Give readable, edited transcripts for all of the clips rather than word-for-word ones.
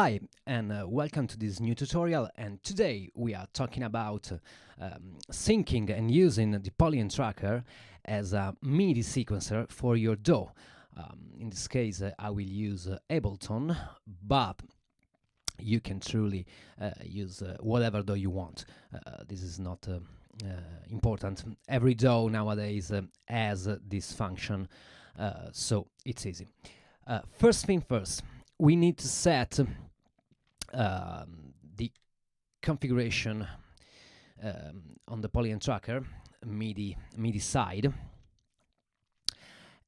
Hi and welcome to this new tutorial, and today we are talking about syncing and using the Polyend Tracker as a MIDI sequencer for your DAW. In this case I will use Ableton, but you can truly use whatever DAW you want. This is not important. Every DAW nowadays has this function, so it's easy. First thing first, we need to set the configuration on the Polyend Tracker MIDI side,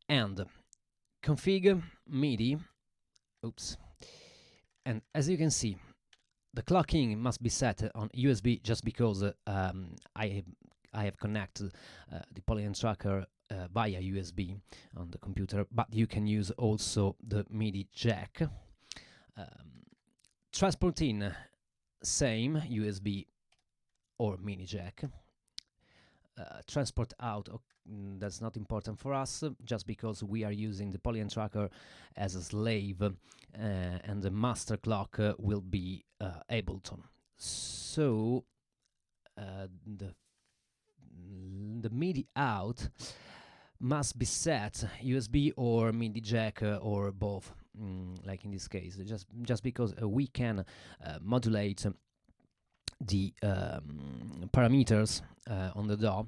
and config MIDI. And as you can see, the clocking must be set on USB, just because I have connected the Polyend Tracker via USB on the computer, but you can use also the MIDI jack. Transport in, same USB or MIDI jack. Transport out, that's not important for us, just because we are using the Polyend Tracker as a slave, and the master clock will be Ableton. So the MIDI out must be set USB or MIDI jack or both, like in this case, just because we can modulate the parameters on the DAW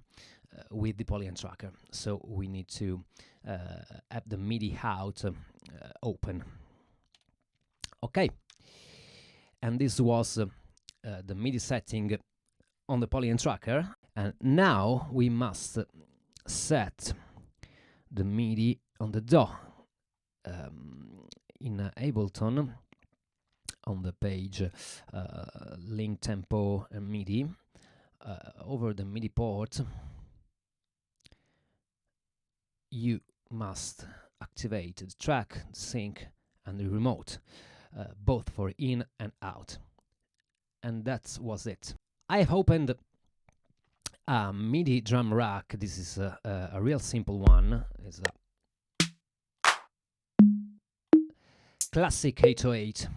with the Polyend Tracker. So we need to have the MIDI out open. Okay, and this was the MIDI setting on the Polyend Tracker, and now we must set the MIDI on the DAW. In Ableton, on the page link tempo and MIDI, over the MIDI port you must activate the track, the sync and the remote, both for in and out. And that was it. I have opened a MIDI drum rack. This is a real simple one. It's a classic 808.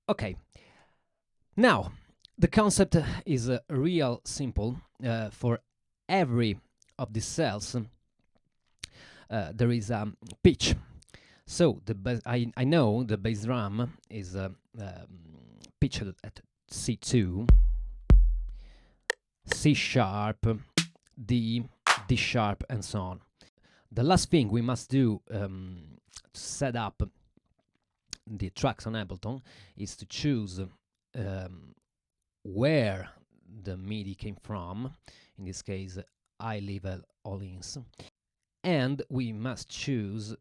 Okay, now the concept is real simple. For every of these cells there is a pitch. So I know the bass drum is pitched at C2, C sharp, D, D sharp, and so on. The last thing we must do to set up the tracks on Ableton is to choose where the MIDI came from. In this case, I leave all ins, and we must choose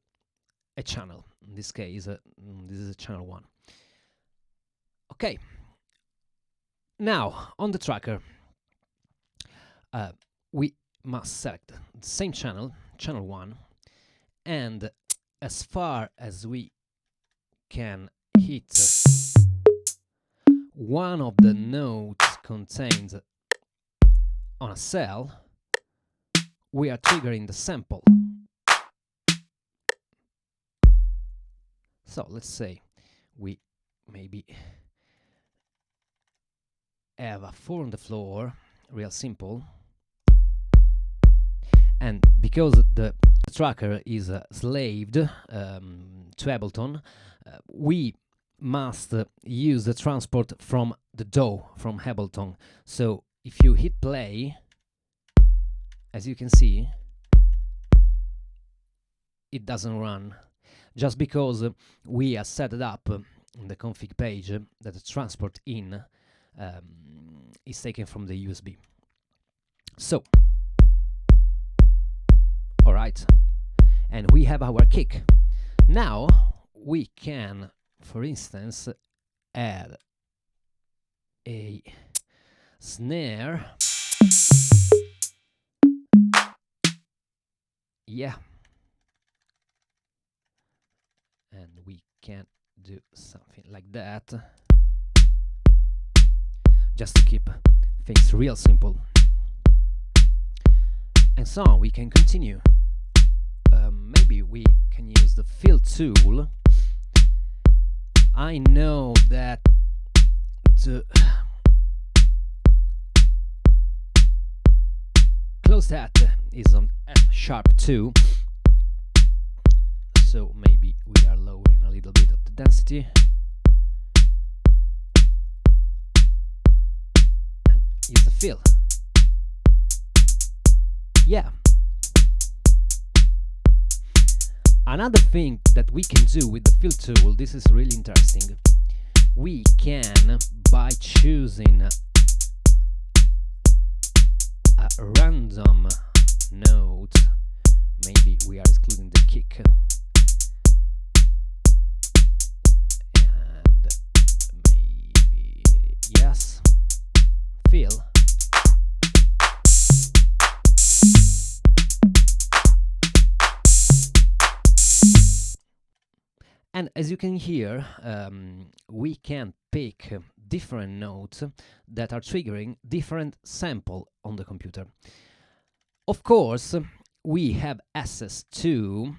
a channel. In this case, this is channel 1. Okay, now on the tracker we must select the same channel, channel 1, and as far as we can hit one of the notes contained on a cell, we are triggering the sample. So let's say we maybe have a 4 on the floor, real simple, and because the tracker is slaved to Ableton, we must use the transport from the DAW, from Ableton. So if you hit play, as you can see, it doesn't run, just because we have set it up in the config page that the transport in is taken from the USB. So, alright, and we have our kick. Now we can, for instance, add a snare. Yeah, and we can do something like that, just to keep things real simple. And so we can continue. maybe we can use the fill tool. I know that the close that is on F#2, so maybe we are lowering a little bit of the density. And use the fill. Yeah. Another thing that we can do with the fill tool, this is really interesting. We can, by choosing a random note, maybe we are excluding the kick, and maybe, yes, fill. And as you can hear, we can pick different notes that are triggering different sample on the computer. Of course, we have access to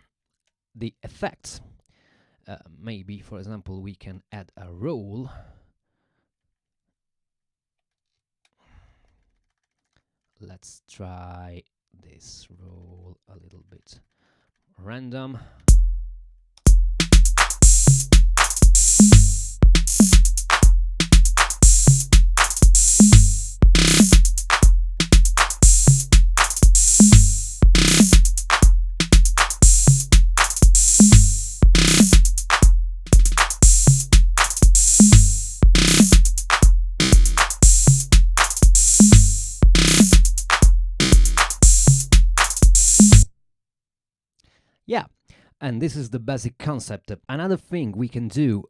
the effects. Maybe, for example, we can add a roll. Let's try this roll a little bit random. Yeah, and this is the basic concept. Another thing we can do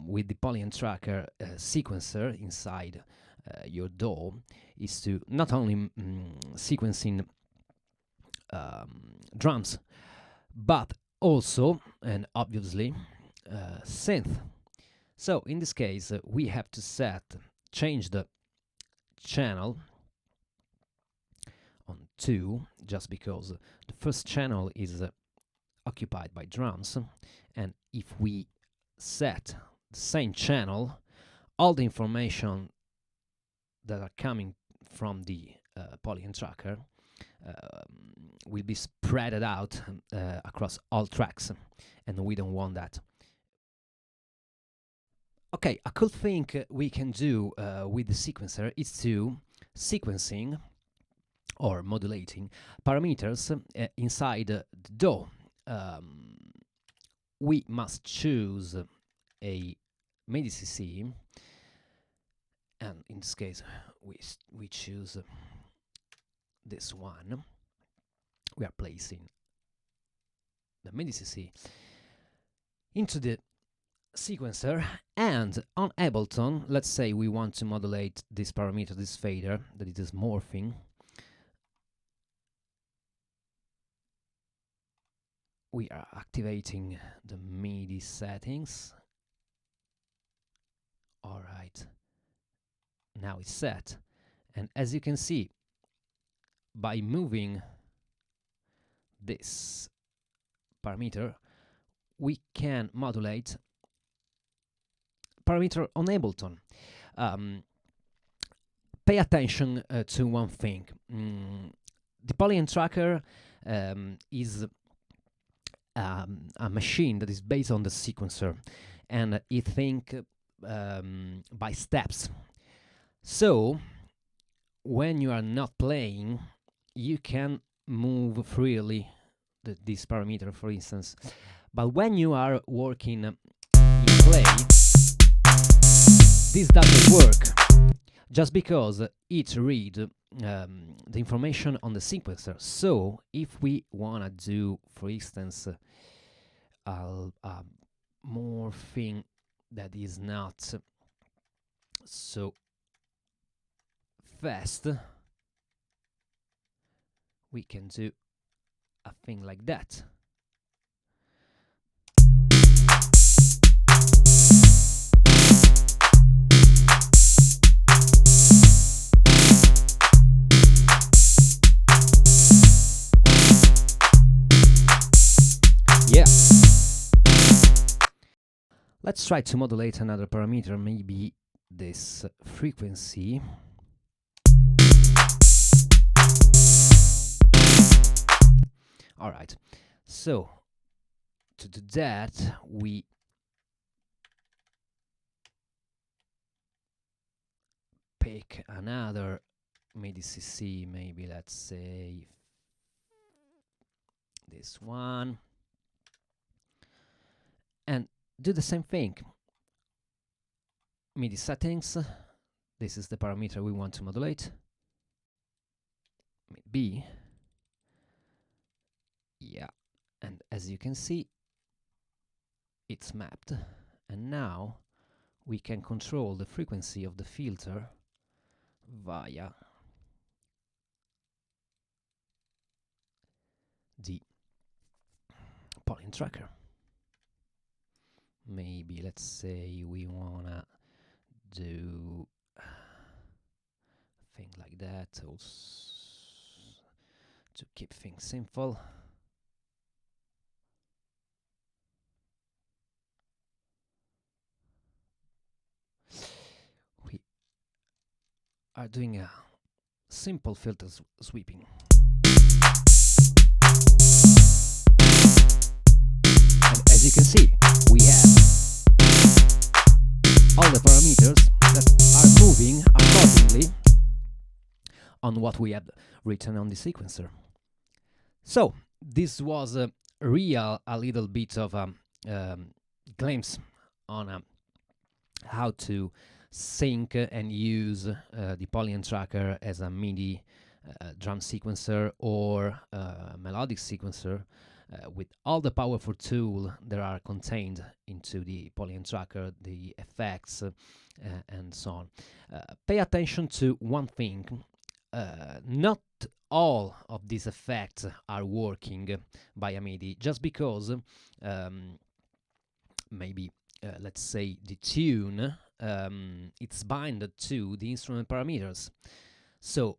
with the Polyend Tracker sequencer inside your DAW is to not only sequencing drums, but also, and obviously, synth. So in this case, we have to change the channel on 2, just because the first channel is occupied by drums, and if we set the same channel, all the information that are coming from the Polyend Tracker will be spread out across all tracks, and we don't want that. Okay, a cool thing we can do with the sequencer is to sequencing or modulating parameters inside the DAW. We must choose a Midi CC, and in this case we choose this one. We are placing the Midi CC into the sequencer, and on Ableton, let's say we want to modulate this parameter, this fader, that it is morphing. We are activating the Midi settings. All right, now it's set, and as you can see, by moving this parameter, we can modulate parameter on Ableton. Pay attention to one thing. The Polyend Tracker is a machine that is based on the sequencer, and it thinks by steps. So when you are not playing, you can move freely this parameter, for instance, but when you are working in play, this doesn't work, just because it reads the information on the sequencer. So if we want to do, for instance, more thing that is not so fast, we can do a thing like that. Let's try to modulate another parameter, maybe this frequency. All right, so to do that, we pick another MIDI CC, maybe let's say this one, and do the same thing. MIDI settings, this is the parameter we want to modulate. B. Yeah, and as you can see, it's mapped, and now we can control the frequency of the filter via the Polyend Tracker. Maybe let's say we wanna do a thing like that also to keep things simple. We are doing a simple filter sweeping. And as you can see, we have all the parameters that are moving accordingly on what we have written on the sequencer. So this was a little bit of a glimpse on how to sync and use the Polyend Tracker as a MIDI drum sequencer or melodic sequencer with all the powerful tools that are contained into the Polyend Tracker, the effects and so on. Pay attention to one thing. Not all of these effects are working via MIDI, just because maybe let's say the tune it's binded to the instrument parameters. So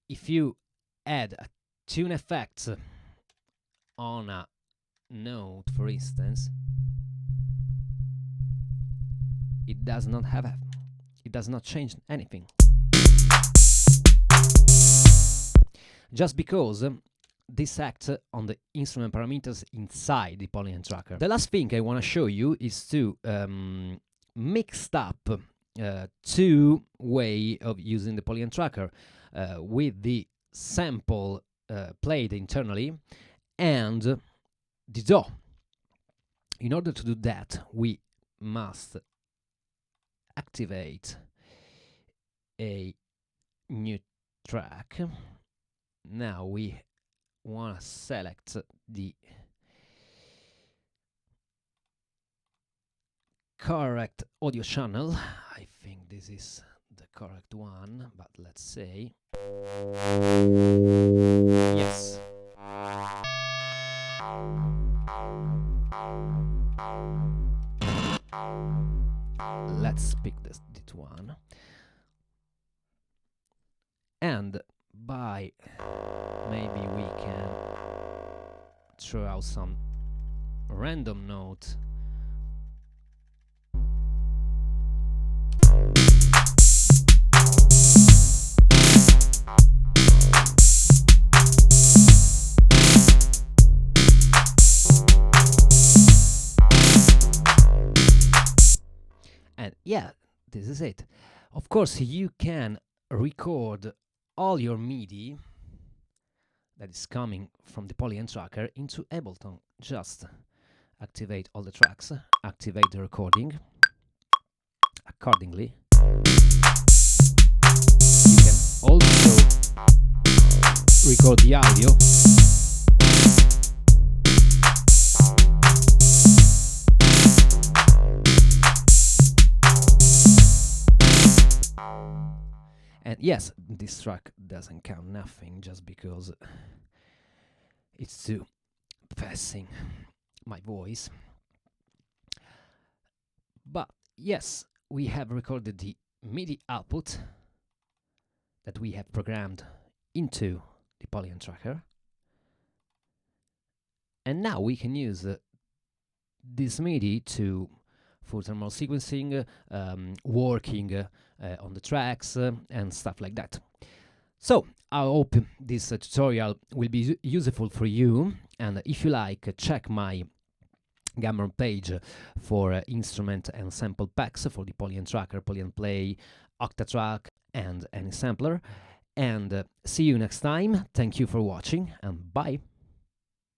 if you add a tune effect on a note, for instance, it does not change anything, just because this acts on the instrument parameters inside the Polyend Tracker. The last thing I want to show you is to mix up two ways of using the Polyend Tracker with the sample played internally and the DAW. In order to do that, we must activate a new track. Now we want to select the correct audio channel. I think this is the correct one, but let's say yes. Let's pick this one, and by maybe we can throw out some random note. And yeah, this is it. Of course, you can record all your MIDI that is coming from the Polyend Tracker into Ableton. Just activate all the tracks, activate the recording. Accordingly, you can also record the audio. And yes, this track doesn't count nothing, just because it's too passing my voice. But yes, we have recorded the MIDI output that we have programmed into the Polyend Tracker. And now we can use this MIDI to full thermal sequencing, working on the tracks, and stuff like that. So I hope this tutorial will be useful for you, and if you like, check my Gumroad page for instrument and sample packs for the Polyend Tracker, Polyend Play, Octatrack, and any sampler. And see you next time. Thank you for watching, and bye.